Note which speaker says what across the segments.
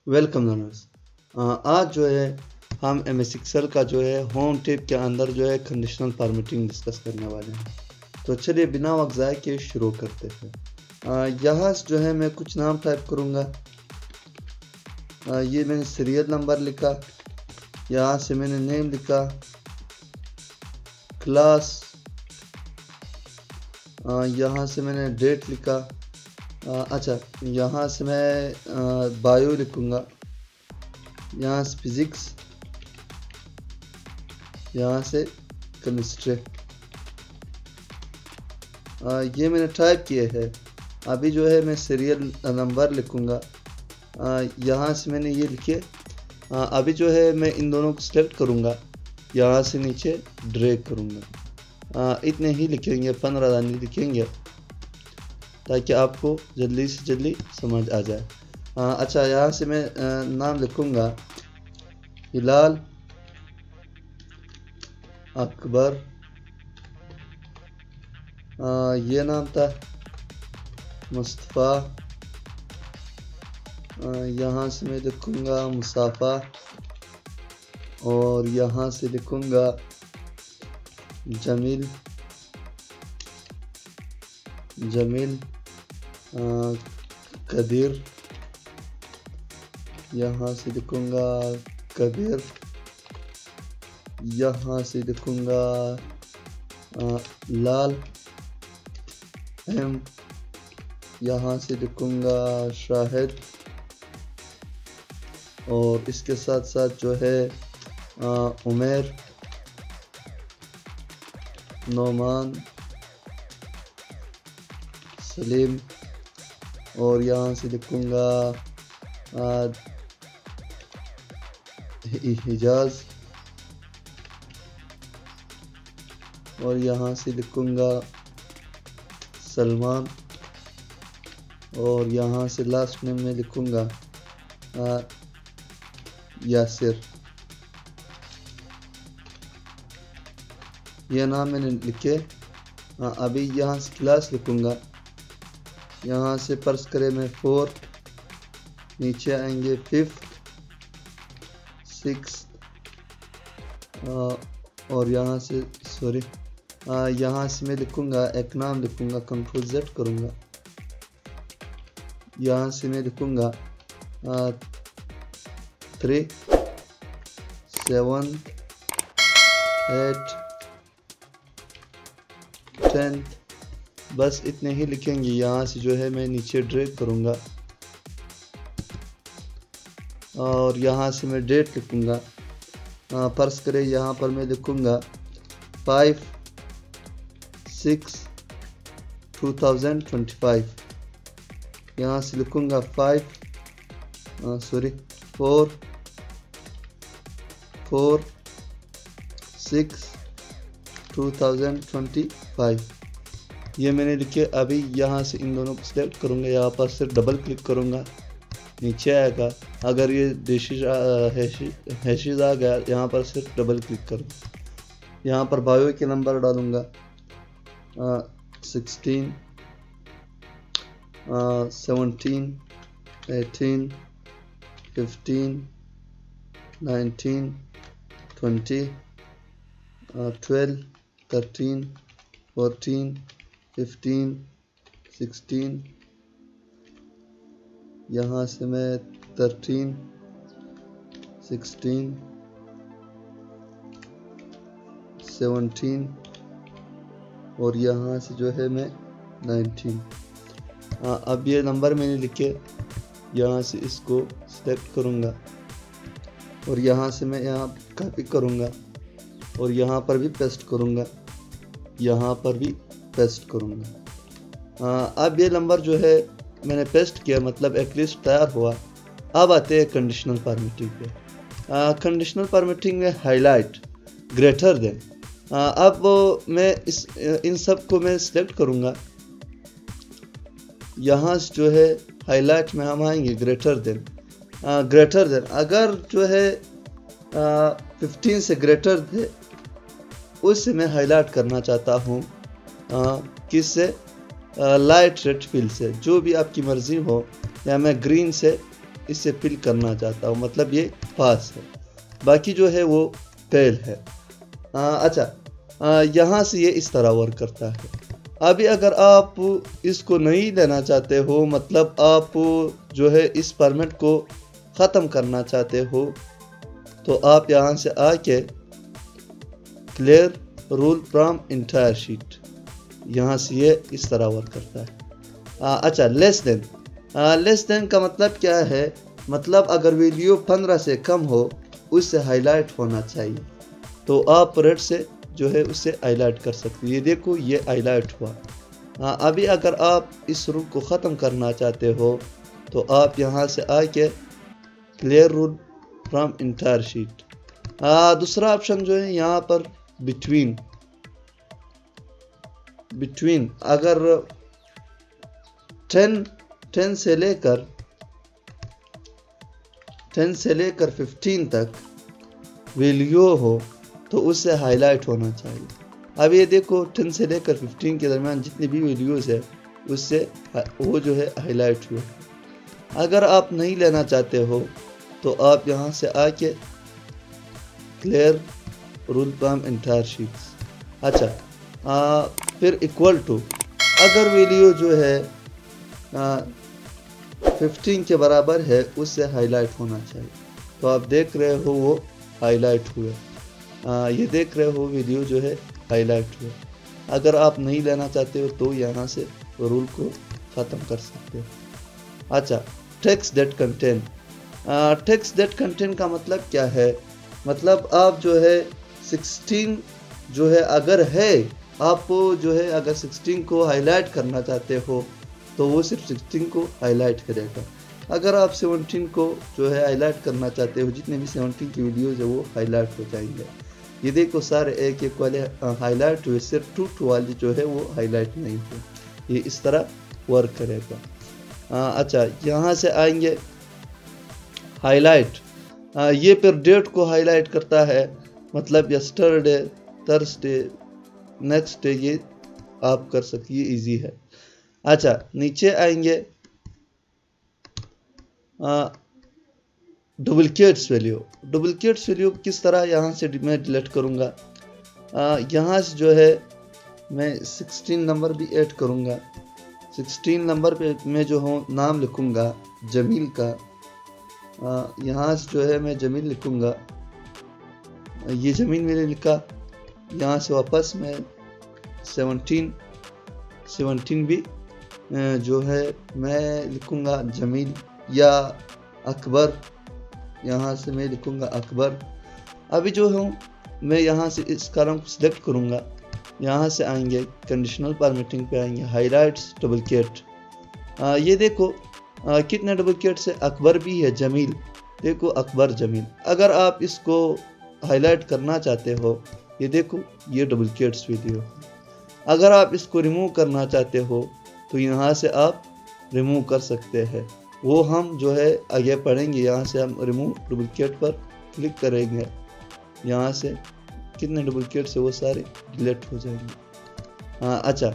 Speaker 1: Welcome learners. आज जो है हम MS एक्सेल का जो है होम टिप के अंदर जो है कंडीशनल फॉर्मेटिंग डिस्कस करने वाले हैं। तो चलिए बिना वक्त ज़ाय के शुरू करते हैं। यहाँ से जो है मैं कुछ नाम टाइप करूँगा। ये मैंने सीरियल नंबर लिखा, यहाँ से मैंने नेम लिखा, क्लास, यहाँ से मैंने डेट लिखा। अच्छा, यहाँ से मैं बायो लिखूँगा, यहाँ से फिज़िक्स, यहाँ से केमिस्ट्री। ये मैंने टाइप किए हैं। अभी जो है मैं सीरियल नंबर लिखूँगा, यहाँ से मैंने ये लिखे। अभी जो है मैं इन दोनों को सिलेक्ट करूँगा, यहाँ से नीचे ड्रैग करूँगा। इतने ही लिखेंगे, 15 लाइन लिखेंगे ताकि आपको जल्दी से जल्दी समझ आ जाए। अच्छा, यहाँ से मैं नाम लिखूँगा हिलाल अकबर। ये नाम था मुस्तफ़ा। यहाँ से मैं लिखूँगा मुसाफ़ा, और यहाँ से लिखूँगा जमील। कदीर, यहाँ से लिखूँगा कबीर। यहाँ से लिखूँगा लाल एम। यहाँ से लिखूँगा शाहिद, और इसके साथ साथ जो है उमेर, नोमान, सलीम, और यहाँ से लिखूँगा हिजाज, और यहाँ से लिखूँगा सलमान, और यहाँ से लास्ट नेम में लिखूँगा यासिर। यह नाम मैंने लिखे। अभी यहाँ से क्लास लिखूँगा, यहाँ से पर्स करें मैं 4, नीचे आएंगे 5th 6th, और यहाँ से यहाँ से मैं लिखूँगा एक नाम लिखूँगा, Ctrl Z करूँगा। यहाँ से मैं लिखूँगा 3 7 8 10। बस इतने ही लिखेंगे। यहाँ से जो है मैं नीचे ड्रैग करूँगा, और यहाँ से मैं डेट लिखूँगा। फर्ज करें यहाँ पर मैं लिखूँगा 5/6/2025। यहाँ से लिखूँगा 4/6/2025। ये मैंने लिखे। अभी यहाँ से इन दोनों को सिलेक्ट करूँगा, यहाँ पर सिर्फ डबल क्लिक करूँगा, नीचे आएगा। अगर ये हैशेस आ गया, यहाँ पर सिर्फ डबल क्लिक करूँ। यहाँ पर बायो के नंबर डालूँगा 16 17 18 15 19 20 12 13 14 15 16। यहाँ से मैं 13 16 17, और यहाँ से जो है मैं 19। अब ये नंबर मैंने लिखे, यहाँ से इसको सेलेक्ट करूँगा, और यहाँ से मैं यहाँ कॉपी करूँगा, और यहाँ पर भी पेस्ट करूँगा, यहाँ पर भी पेस्ट करूँगा। अब ये नंबर जो है मैंने पेस्ट किया, मतलब एक लिस्ट तैयार हुआ। अब आते हैं कंडीशनल फॉर्मेटिंग पे। कंडीशनल फॉर्मेटिंग में हाईलाइट, ग्रेटर देन। अब मैं इन सब को मैं सिलेक्ट करूँगा। यहाँ से जो है हाईलाइट में हम आएंगे ग्रेटर देन। अगर जो है 15 से ग्रेटर थे, उससे मैं हाईलाइट करना चाहता हूँ। किससे? लाइट रेड फिल से, जो भी आपकी मर्जी हो, या मैं ग्रीन से इसे फिल करना चाहता हूँ, मतलब ये पास है, बाकी जो है वो फेल है। अच्छा, यहाँ से ये इस तरह वर्क करता है। अभी अगर आप इसको नहीं लेना चाहते हो, मतलब आप जो है इस फॉर्मेट को ख़त्म करना चाहते हो, तो आप यहाँ से आके clear rule from entire sheet, यहाँ से ये इस तरह वर्क करता है। अच्छा, लेस देन का मतलब क्या है? मतलब अगर वैल्यू 15 से कम हो उससे हाईलाइट होना चाहिए, तो आप रेड से जो है उससे हाईलाइट कर सकते हो। ये देखो, ये हाईलाइट हुआ। अभी अगर आप इस रूल को ख़त्म करना चाहते हो तो आप यहाँ से आके clear rule from entire sheet. दूसरा ऑप्शन जो है यहाँ पर बिटवीन अगर 10 से लेकर 15 तक वैल्यू हो तो उससे हाईलाइट होना चाहिए। अब ये देखो, 10 से लेकर 15 के दरमियान जितनी भी वैल्यूज़ है उससे वो जो है हाईलाइट हुए। अगर आप नहीं लेना चाहते हो तो आप यहाँ से आके clear rule from entire sheets. अच्छा, फिर इक्वल टू, अगर वैल्यू जो है 15 के बराबर है उससे हाईलाइट होना चाहिए। तो आप देख रहे हो वो हाईलाइट हुए। ये देख रहे हो वैल्यू जो है हाईलाइट हुए। अगर आप नहीं लेना चाहते हो तो यहाँ से रूल को ख़त्म कर सकते हो। अच्छा, टेक्स्ट दैट कंटेन का मतलब क्या है? मतलब आप जो है 16 जो है अगर है, आप जो है अगर 16 को हाईलाइट करना चाहते हो तो वो सिर्फ 16 को हाईलाइट करेगा। अगर आप 17 को जो है हाईलाइट करना चाहते हो, जितने भी 17 की वीडियोज़ है वो हाईलाइट हो जाएंगे। ये देखो, सारे एक वाले हाईलाइट हुए, सिर्फ 2 वाली जो है वो हाईलाइट नहीं हुई। ये इस तरह वर्क करेगा। अच्छा, यहाँ से आएंगे हाईलाइट। ये फिर डेट को हाईलाइट करता है, मतलब यस्टरडे, थर्सडे, नेक्स्ट डे, ये आप कर सकते, ये इजी है। अच्छा, नीचे आएंगे डुप्लिकेट्स वैल्यू किस तरह यहाँ से मैं डिलीट करूँगा। यहाँ से जो है मैं 16 नंबर भी ऐड करूँगा। 16 नंबर पे मैं जो हूँ नाम लिखूँगा जमील का। यहाँ से जो है मैं जमील लिखूँगा, ये जमील मैंने लिखा। यहाँ से वापस मैं 17 भी जो है मैं लिखूँगा जमील या अकबर। यहाँ से मैं लिखूँगा अकबर। अभी जो हूँ मैं यहाँ से इस कॉलम को सिलेक्ट करूँगा। यहाँ से आएंगे कंडीशनल फॉर्मेटिंग पे आएंगे, हाईलाइट्स डुप्लिकेट। ये देखो कितने डुप्लिकेट्स है, अकबर भी है, जमील, देखो अकबर जमील। अगर आप इसको हाईलाइट करना चाहते हो, ये देखो ये डुप्लिकेट्स वीडियो। अगर आप इसको रिमूव करना चाहते हो तो यहाँ से आप रिमूव कर सकते हैं, वो हम जो है आगे पढ़ेंगे। यहाँ से हम रिमूव डुप्लिकेट पर क्लिक करेंगे, यहाँ से कितने डुप्लिकेट से वो सारे डिलीट हो जाएंगे। अच्छा,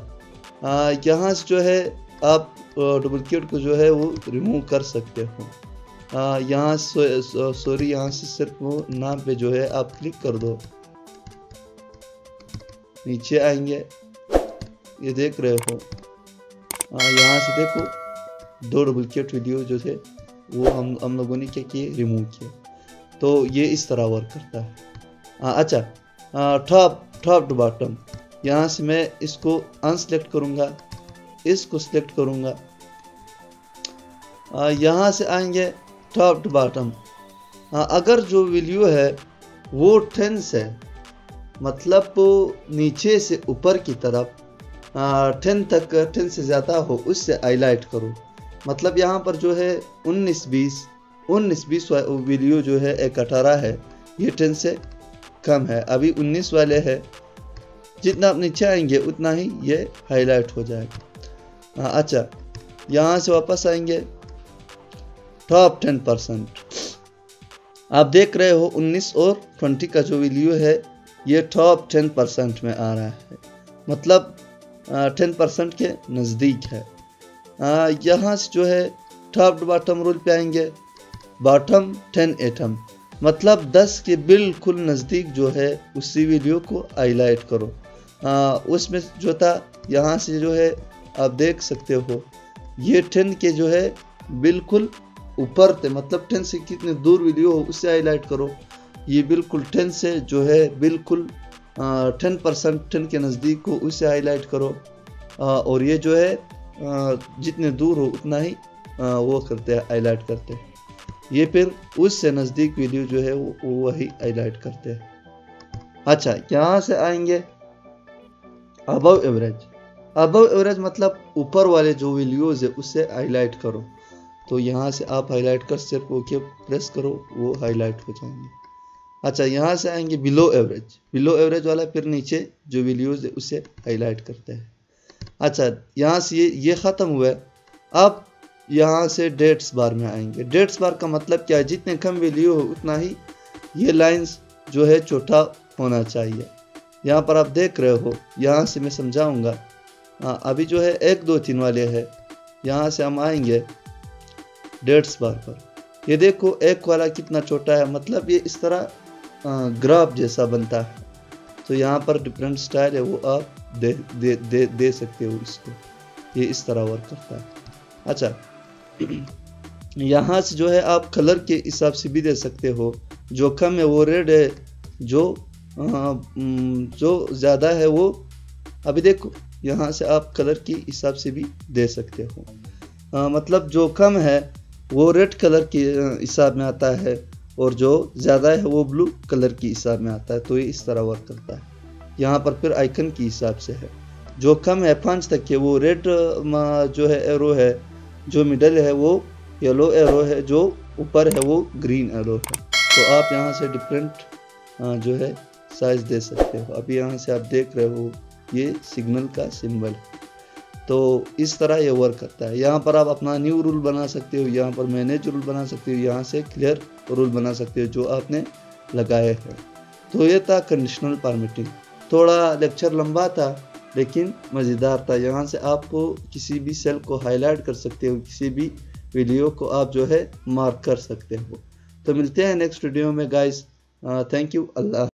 Speaker 1: यहाँ से जो है आप डुप्लिकेट को जो है वो रिमूव कर सकते हो। यहाँ सॉरी, यहाँ से सिर्फ वो नाम पे जो है आप क्लिक कर दो। नीचे आएंगे, ये देख रहे हो, यहाँ से देखो 2 डुप्लिकेट वीडियो जो थे वो हम लोगों ने क्या किए, रिमूव किए। तो ये इस तरह वर्क करता है। अच्छा, टॉप टू बॉटम, यहाँ से मैं इसको अनसेलेक्ट करूँगा, इसको सिलेक्ट करूँगा। यहाँ से आएंगे टॉप टू बॉटम। अगर जो वैल्यू है वो 10 है, मतलब नीचे से ऊपर की तरफ 10 तक, 10 से ज़्यादा हो उससे हाईलाइट करो। मतलब यहाँ पर जो है 19-20 वैल्यू जो है एक 18 है, ये 10 से कम है, अभी 19 वाले है। जितना आप नीचे आएंगे उतना ही ये हाईलाइट हो जाएगा। अच्छा, यहाँ से वापस आएंगे टॉप 10%। आप देख रहे हो 19 और 20 का जो वैल्यू है ये टॉप 10% में आ रहा है, मतलब 10% के नज़दीक है। यहाँ से जो है टॉप टू बॉटम रूल पे आएंगे, बॉटम 10 एटम, मतलब 10 के बिल्कुल नज़दीक जो है उसी वीडियो को हाईलाइट करो। उसमें जो था यहाँ से जो है आप देख सकते हो ये 10 के जो है बिल्कुल ऊपर थे, मतलब 10 से कितने दूर वीडियो हो उससे हाईलाइट करो। ये बिल्कुल 10 से जो है बिल्कुल 10% 10 के नज़दीक हो उसे हाईलाइट करो। और ये जो है जितने दूर हो उतना ही वो करते हैं, हाईलाइट करते हैं। ये फिर उससे नज़दीक वीडियो जो है वो वही हाईलाइट करते हैं। अच्छा, यहाँ से आएंगे अबव एवरेज। अबव एवरेज मतलब ऊपर वाले जो वीडियोज़ है उससे हाईलाइट करो। तो यहाँ से आप हाईलाइट कर सिर्फ ओके प्रेस करो, वो हाईलाइट हो जाएंगे। अच्छा, यहाँ से आएंगे बिलो एवरेज। बिलो एवरेज वाला फिर नीचे जो वीडियोज़ है उसे हाईलाइट करते हैं। अच्छा, यहाँ से ये ख़त्म हुआ है। अब यहाँ से डेट्स बार में आएंगे। डेट्स बार का मतलब क्या है, जितने कम वीडियो हो उतना ही ये लाइंस जो है छोटा होना चाहिए। यहाँ पर आप देख रहे हो, यहाँ से मैं समझाऊंगा। अभी जो है 1 2 3 वाले है, यहाँ से हम आएंगे डेट्स बार पर। ये देखो एक वाला कितना छोटा है, मतलब ये इस तरह ग्राफ जैसा बनता है। तो यहाँ पर डिफरेंट स्टाइल है, वो आप दे सकते हो इसको। ये इस तरह वर्क करता है। अच्छा, यहाँ से जो है आप कलर के हिसाब से भी दे सकते हो। जो कम है वो रेड है, जो ज़्यादा है वो, अभी देखो यहाँ से आप कलर के हिसाब से भी दे सकते हो। मतलब जो कम है वो रेड कलर के हिसाब में आता है और जो ज़्यादा है वो ब्लू कलर के हिसाब में आता है। तो ये इस तरह वर्क करता है। यहाँ पर फिर आइकन के हिसाब से है, जो कम है 5 तक के वो रेड जो है एरो है, जो मिडल है वो येलो एरो है, जो ऊपर है वो ग्रीन एरो है। तो आप यहाँ से डिफरेंट जो है साइज दे सकते हो। अभी यहाँ से आप देख रहे हो ये सिग्नल का सिंबल। तो इस तरह ये वर्क करता है। यहाँ पर आप अपना न्यू रूल बना सकते हो, यहाँ पर मैनेज रूल बना सकते हो, यहाँ से क्लियर रूल बना सकते हो जो आपने लगाए हैं। तो ये था कंडीशनल परमिटिंग। थोड़ा लेक्चर लंबा था लेकिन मज़ेदार था। यहाँ से आपको किसी भी सेल को हाईलाइट कर सकते हो, किसी भी वीडियो को आप जो है मार्क कर सकते हो। तो मिलते हैं नेक्स्ट वीडियो में गाइस। Thank you. अल्लाह।